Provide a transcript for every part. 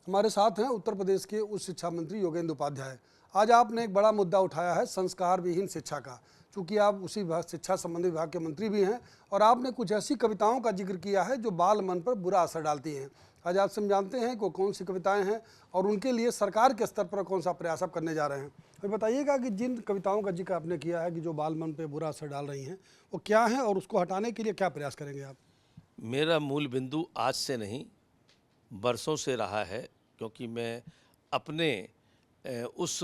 हमारे साथ हैं उत्तर प्रदेश के उच्च शिक्षा मंत्री योगेंद्र उपाध्याय। आज आपने एक बड़ा मुद्दा उठाया है संस्कार विहीन शिक्षा का। चूंकि आप उसी शिक्षा संबंधी विभाग के मंत्री भी हैं और आपने कुछ ऐसी कविताओं का जिक्र किया है जो बाल मन पर बुरा असर डालती हैं। आज आपसे हम जानते हैं कि कौन सी कविताएं हैं और उनके लिए सरकार के स्तर पर कौन सा प्रयास आप करने जा रहे हैं। तो बताइएगा कि जिन कविताओं का जिक्र आपने किया है कि जो बाल मन पर बुरा असर डाल रही हैं, वो क्या है और उसको हटाने के लिए क्या प्रयास करेंगे आप? मेरा मूल बिंदु आज से नहीं, बरसों से रहा है, क्योंकि मैं अपने उस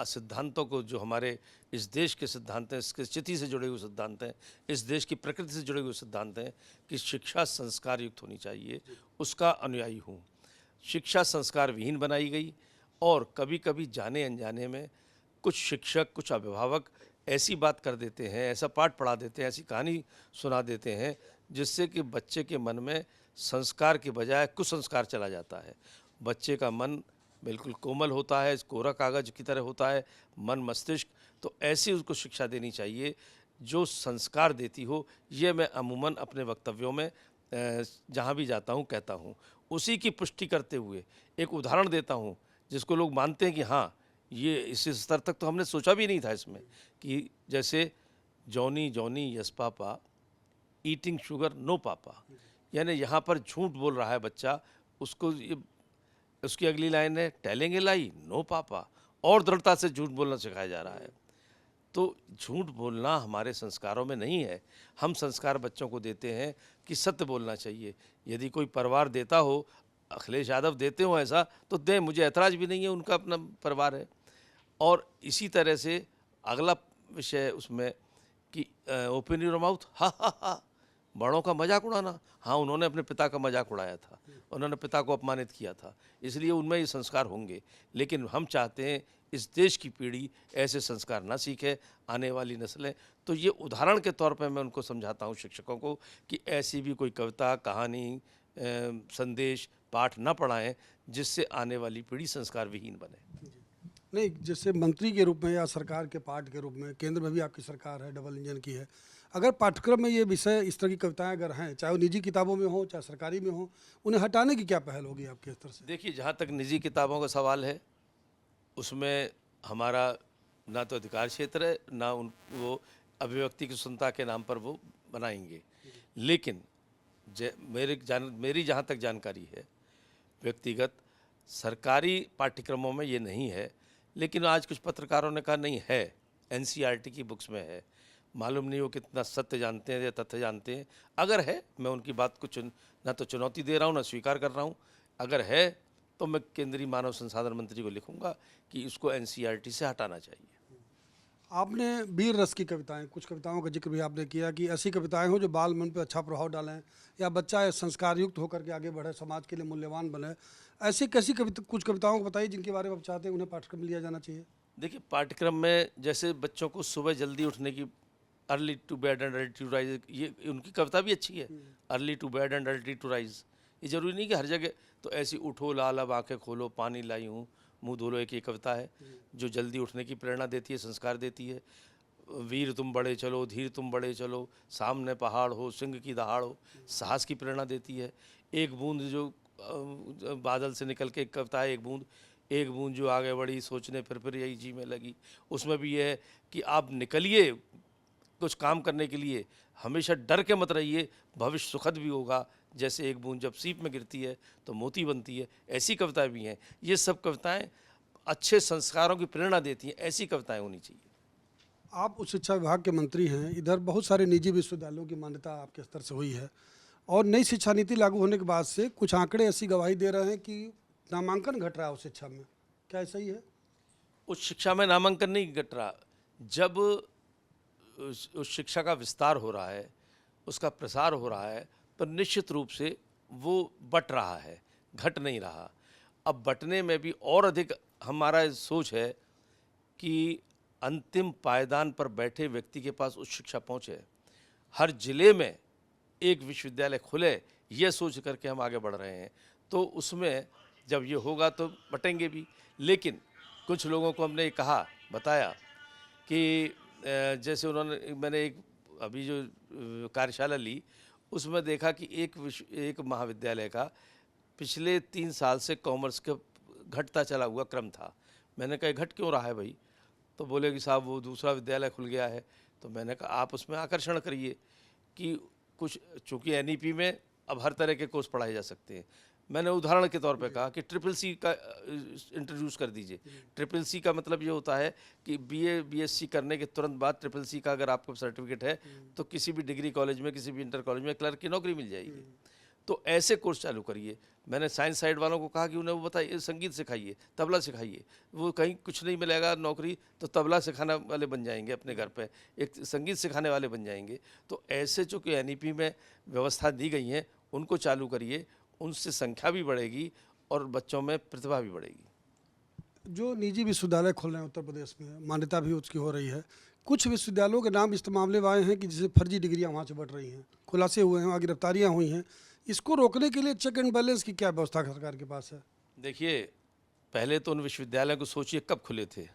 सिद्धांतों को, जो हमारे इस देश के सिद्धांत हैं, इसके स्थिति से जुड़े हुए सिद्धांत हैं, इस देश की प्रकृति से जुड़े हुए सिद्धांत हैं कि शिक्षा संस्कार युक्त होनी चाहिए, उसका अनुयायी हूँ। शिक्षा संस्कार विहीन बनाई गई और कभी कभी जाने अनजाने में कुछ शिक्षक, कुछ अभिभावक ऐसी बात कर देते हैं, ऐसा पाठ पढ़ा देते हैं, ऐसी कहानी सुना देते हैं जिससे कि बच्चे के मन में संस्कार के बजाय कुसंस्कार चला जाता है। बच्चे का मन बिल्कुल कोमल होता है, कोरा कागज की तरह होता है मन मस्तिष्क, तो ऐसी उसको शिक्षा देनी चाहिए जो संस्कार देती हो। ये मैं अमूमन अपने वक्तव्यों में जहाँ भी जाता हूँ कहता हूँ। उसी की पुष्टि करते हुए एक उदाहरण देता हूँ जिसको लोग मानते हैं कि हाँ, ये इस स्तर तक तो हमने सोचा भी नहीं था इसमें, कि जैसे Johnny Johnny yes papa eating sugar no papa, यानी यहाँ पर झूठ बोल रहा है बच्चा, उसको ये उसकी अगली लाइन है टेलिंग ए लाई नो पापा, और दृढ़ता से झूठ बोलना सिखाया जा रहा है। तो झूठ बोलना हमारे संस्कारों में नहीं है। हम संस्कार बच्चों को देते हैं कि सत्य बोलना चाहिए। यदि कोई परिवार देता हो, अखिलेश यादव देते हो ऐसा, तो दें, मुझे ऐतराज़ भी नहीं है, उनका अपना परिवार है। और इसी तरह से अगला विषय उसमें कि ओपन योर माउथ, हा हा हा, बड़ों का मजाक उड़ाना। हाँ, उन्होंने अपने पिता का मजाक उड़ाया था, उन्होंने पिता को अपमानित किया था, इसलिए उनमें ये संस्कार होंगे। लेकिन हम चाहते हैं इस देश की पीढ़ी ऐसे संस्कार ना सीखे, आने वाली नस्लें। तो ये उदाहरण के तौर पर मैं उनको समझाता हूँ, शिक्षकों को, कि ऐसी भी कोई कविता, कहानी, संदेश, पाठ ना पढ़ाएं जिससे आने वाली पीढ़ी संस्कार विहीन बने। नहीं, जैसे मंत्री के रूप में या सरकार के पार्ट के रूप में, केंद्र में भी आपकी सरकार है, डबल इंजन की है। अगर पाठ्यक्रम में ये विषय, इस तरह की कविताएं अगर हैं, चाहे वो निजी किताबों में हो चाहे सरकारी में हो, उन्हें हटाने की क्या पहल होगी आपके स्तर से? देखिए, जहाँ तक निजी किताबों का सवाल है, उसमें हमारा ना तो अधिकार क्षेत्र है, ना उन वो अभिव्यक्ति की स्वतंत्रता के नाम पर वो बनाएंगे। लेकिन मेरी जहाँ तक जानकारी है व्यक्तिगत, सरकारी पाठ्यक्रमों में ये नहीं है। लेकिन आज कुछ पत्रकारों ने कहा नहीं है, एनसीईआरटी की बुक्स में है। मालूम नहीं वो कितना सत्य जानते हैं या तथ्य जानते हैं। अगर है, मैं उनकी बात को ना तो चुनौती दे रहा हूँ, ना स्वीकार कर रहा हूँ। अगर है तो मैं केंद्रीय मानव संसाधन मंत्री को लिखूंगा कि इसको एनसीईआरटी से हटाना चाहिए। आपने वीर रस की कविताएं, कुछ कविताओं का जिक्र भी आपने किया कि ऐसी कविताएं हो जो बाल मन पर अच्छा प्रभाव डालें या बच्चा संस्कार युक्त होकर के आगे बढ़े, समाज के लिए मूल्यवान बने। ऐसी कैसी कविता, कुछ कविताओं को बताइए जिनके बारे में आप चाहते हैं उन्हें पाठ्यक्रम में लिया जाना चाहिए। देखिए, पाठ्यक्रम में जैसे बच्चों को सुबह जल्दी उठने की, early to bed and early to rise, ये उनकी कविता भी अच्छी है। Early to bed and early to rise, ये जरूरी नहीं कि हर जगह। तो ऐसी उठो लाल अब आंखें खोलो पानी लाई हूँ मुँह धो लो, एक ये कविता है जो जल्दी उठने की प्रेरणा देती है, संस्कार देती है। वीर तुम बड़े चलो, धीर तुम बड़े चलो, सामने पहाड़ हो, सिंह की दहाड़ हो, साहस की प्रेरणा देती है। एक बूंद जो बादल से निकल के एक कविता है, एक बूंद जो आगे बढ़ी सोचने फिर यही जी में लगी। उसमें भी यह है कि आप निकलिए कुछ काम करने के लिए, हमेशा डर के मत रहिए, भविष्य सुखद भी होगा। जैसे एक बूंद जब सीप में गिरती है तो मोती बनती है, ऐसी कविताएं भी हैं। ये सब कविताएं अच्छे संस्कारों की प्रेरणा देती हैं, ऐसी कविताएं होनी चाहिए। आप उच्च शिक्षा विभाग के मंत्री हैं, इधर बहुत सारे निजी विश्वविद्यालयों की मान्यता आपके स्तर से हुई है और नई शिक्षा नीति लागू होने के बाद से कुछ आंकड़े ऐसी गवाही दे रहे हैं कि नामांकन घट रहा है उस शिक्षा में। क्या ऐसा ही है? उच्च शिक्षा में नामांकन नहीं घट रहा। जब उस शिक्षा का विस्तार हो रहा है, उसका प्रसार हो रहा है, तो निश्चित रूप से वो बट रहा है, घट नहीं रहा। अब बटने में भी और अधिक हमारा सोच है कि अंतिम पायदान पर बैठे व्यक्ति के पास उच्च शिक्षा पहुँचे, हर जिले में एक विश्वविद्यालय खुले, ये सोच करके हम आगे बढ़ रहे हैं। तो उसमें जब ये होगा तो बटेंगे भी। लेकिन कुछ लोगों को हमने कहा, बताया कि जैसे मैंने एक अभी जो कार्यशाला ली, उसमें देखा कि एक महाविद्यालय का पिछले 3 साल से कॉमर्स का घटता चला हुआ क्रम था। मैंने कहा घट क्यों रहा है भाई? तो बोले कि साहब वो दूसरा विद्यालय खुल गया है। तो मैंने कहा आप उसमें आकर्षण करिए कि कुछ, चूँकि एनईपी में अब हर तरह के कोर्स पढ़ाए जा सकते हैं। मैंने उदाहरण के तौर पे कहा कि ट्रिपल सी का इंट्रोड्यूस कर दीजिए। ट्रिपल सी का मतलब ये होता है कि बीए बीएससी करने के तुरंत बाद ट्रिपल सी का अगर आपको सर्टिफिकेट है तो किसी भी डिग्री कॉलेज में, किसी भी इंटर कॉलेज में क्लर्क की नौकरी मिल जाएगी। तो ऐसे कोर्स चालू करिए। मैंने साइंस साइड वालों को कहा कि उन्हें वो बताइए, संगीत सिखाइए, तबला सिखाइए। वो कहीं कुछ नहीं मिलेगा नौकरी तो तबला सिखाने वाले बन जाएंगे, अपने घर पे एक संगीत सिखाने वाले बन जाएंगे। तो ऐसे जो कि एनईपी में व्यवस्था दी गई हैं उनको चालू करिए, उनसे संख्या भी बढ़ेगी और बच्चों में प्रतिभा भी बढ़ेगी। जो निजी विश्वविद्यालय खोल रहे हैं उत्तर प्रदेश में, मान्यता भी उसकी हो रही है, कुछ विश्वविद्यालयों के नाम इस मामले में आए हैं कि जिसे फर्जी डिग्रियां वहाँ से बढ़ रही हैं, खुलासे हुए हैं, वहाँ गिरफ्तारियाँ हुई हैं। इसको रोकने के लिए चेक एंड बैलेंस की क्या व्यवस्था सरकार के पास है? देखिए, पहले तो उन विश्वविद्यालयों को सोचिए कब खुले थे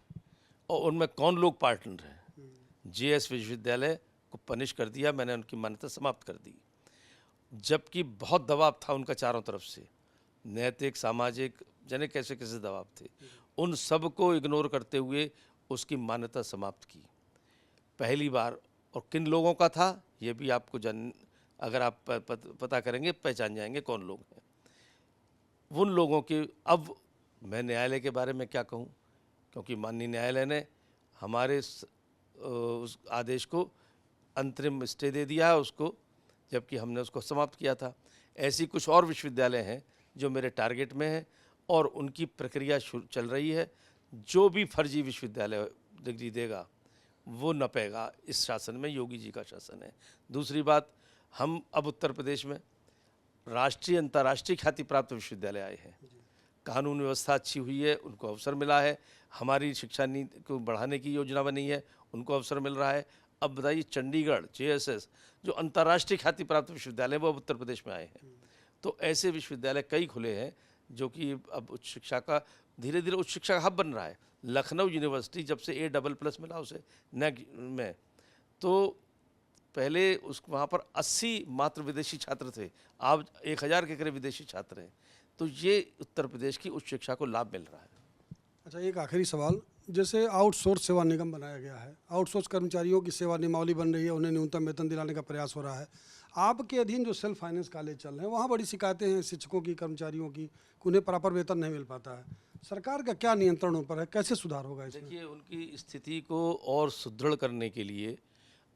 और उनमें कौन लोग पार्टनर हैं। जेएस विश्वविद्यालय को पनिश कर दिया, मैंने उनकी मान्यता समाप्त कर दी, जबकि बहुत दबाव था उनका चारों तरफ से, नैतिक, सामाजिक, जाने कैसे कैसे दबाव थे। उन सब को इग्नोर करते हुए उसकी मान्यता समाप्त की पहली बार। और किन लोगों का था ये भी आपको अगर आप पता करेंगे पहचान जाएंगे कौन लोग हैं उन लोगों के। अब मैं न्यायालय के बारे में क्या कहूँ, क्योंकि माननीय न्यायालय ने हमारे उस आदेश को अंतरिम स्टे दे दिया है उसको, जबकि हमने उसको समाप्त किया था। ऐसी कुछ और विश्वविद्यालय हैं जो मेरे टारगेट में हैं और उनकी प्रक्रिया चल रही है। जो भी फर्जी विश्वविद्यालय डिग्री देगा वो नपेगा। इस शासन में योगी जी का शासन है। दूसरी बात, हम अब उत्तर प्रदेश में राष्ट्रीय अंतर्राष्ट्रीय ख्याति प्राप्त विश्वविद्यालय आए हैं। कानून व्यवस्था अच्छी हुई है, उनको अवसर मिला है। हमारी शिक्षा नीति को बढ़ाने की योजना बनी है, उनको अवसर मिल रहा है। अब बताइए, चंडीगढ़ जेएसएस जो अंतर्राष्ट्रीय ख्याति प्राप्त विश्वविद्यालय वो अब उत्तर प्रदेश में आए हैं। तो ऐसे विश्वविद्यालय कई खुले हैं जो कि अब उच्च शिक्षा का धीरे धीरे उच्च शिक्षा का हब बन रहा है। लखनऊ यूनिवर्सिटी जब से A++ मिला उसे नेक में, तो पहले उस वहाँ पर 80 मात्र विदेशी छात्र थे, अब 1000 के करीब विदेशी छात्र हैं। तो ये उत्तर प्रदेश की उच्च शिक्षा को लाभ मिल रहा है। अच्छा, एक आखिरी सवाल, जैसे आउटसोर्स सेवा निगम बनाया गया है, आउटसोर्स कर्मचारियों की सेवा नियमावली बन रही है, उन्हें न्यूनतम वेतन दिलाने का प्रयास हो रहा है। आपके अधीन जो सेल्फ फाइनेंस कॉलेज चल रहे हैं वहाँ बड़ी शिकायतें हैं शिक्षकों की, कर्मचारियों की, कि उन्हें प्रॉपर वेतन नहीं मिल पाता है। सरकार का क्या नियंत्रण ऊपर है, कैसे सुधार होगा इसमें? देखिए, उनकी स्थिति को और सुदृढ़ करने के लिए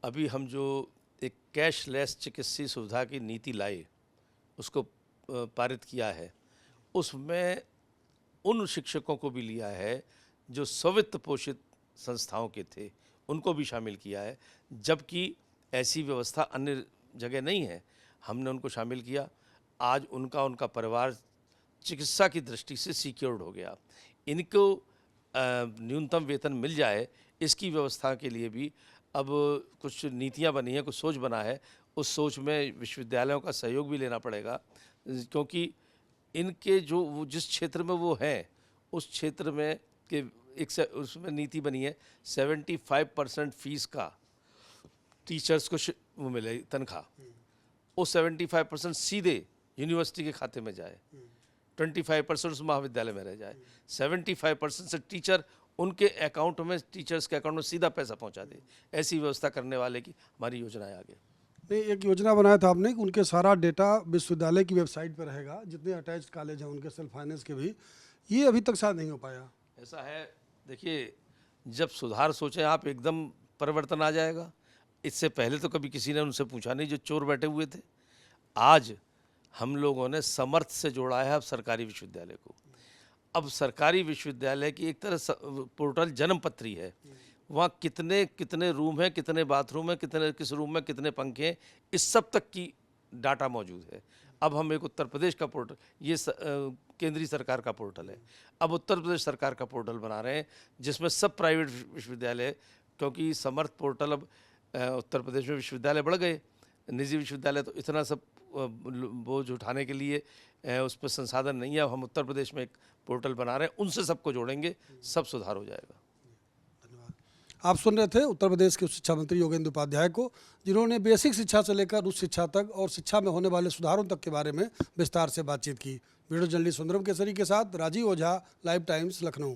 अभी हम जो एक कैशलेस चिकित्सीय सुविधा की नीति लाए, उसको पारित किया है, उसमें उन शिक्षकों को भी लिया है जो स्वित्त पोषित संस्थाओं के थे, उनको भी शामिल किया है, जबकि ऐसी व्यवस्था अन्य जगह नहीं है। हमने उनको शामिल किया। आज उनका परिवार चिकित्सा की दृष्टि से सिक्योर्ड हो गया। इनको न्यूनतम वेतन मिल जाए, इसकी व्यवस्था के लिए भी अब कुछ नीतियां बनी हैं, कुछ सोच बना है। उस सोच में विश्वविद्यालयों का सहयोग भी लेना पड़ेगा, क्योंकि इनके जो वो जिस क्षेत्र में वो हैं उस क्षेत्र में के उसमें नीति बनी है 75% फीस का टीचर्स को वो मिले तनख्वाह, वो 75% सीधे यूनिवर्सिटी के खाते में जाए, 25% उस महाविद्यालय में रह जाए, 75% से टीचर उनके अकाउंट में, टीचर्स के अकाउंट में सीधा पैसा पहुंचा दे। ऐसी व्यवस्था करने वाले की हमारी योजना है आगे। नहीं, एक योजना बनाया था आपने कि उनके सारा डेटा विश्वविद्यालय की वेबसाइट पर रहेगा, जितने अटैच्ड कॉलेज हैं उनके सेल्फ फाइनेंस के भी, ये अभी तक शायद नहीं हो पाया। ऐसा है, देखिए, जब सुधार सोचें आप एकदम परिवर्तन आ जाएगा। इससे पहले तो कभी किसी ने उनसे पूछा नहीं जो चोर बैठे हुए थे। आज हम लोगों ने समर्थ से जोड़ा है अब सरकारी विश्वविद्यालय को। अब सरकारी विश्वविद्यालय की एक तरह पोर्टल जन्मपत्री है, वहाँ कितने कितने रूम हैं, कितने बाथरूम हैं, किस रूम में कितने पंखे हैं, इस सब तक की डाटा मौजूद है। अब हम एक उत्तर प्रदेश का पोर्टल, ये केंद्रीय सरकार का पोर्टल है, अब उत्तर प्रदेश सरकार का पोर्टल बना रहे हैं जिसमें सब प्राइवेट विश्वविद्यालय, क्योंकि समर्थ पोर्टल अब उत्तर प्रदेश में विश्वविद्यालय बढ़ गए, निजी विश्वविद्यालय तो इतना सब बोझ उठाने के लिए उस पर संसाधन नहीं है। हम उत्तर प्रदेश में एक पोर्टल बना रहे हैं, उनसे सबको जोड़ेंगे, सब सुधार हो जाएगा। आप सुन रहे थे उत्तर प्रदेश के शिक्षा मंत्री योगेंद्र उपाध्याय को, जिन्होंने बेसिक शिक्षा से लेकर उच्च शिक्षा तक और शिक्षा में होने वाले सुधारों तक के बारे में विस्तार से बातचीत की। वीडियो जर्नलिस्ट सुंदरम केसरी के साथ राजीव ओझा, लाइव टाइम्स, लखनऊ।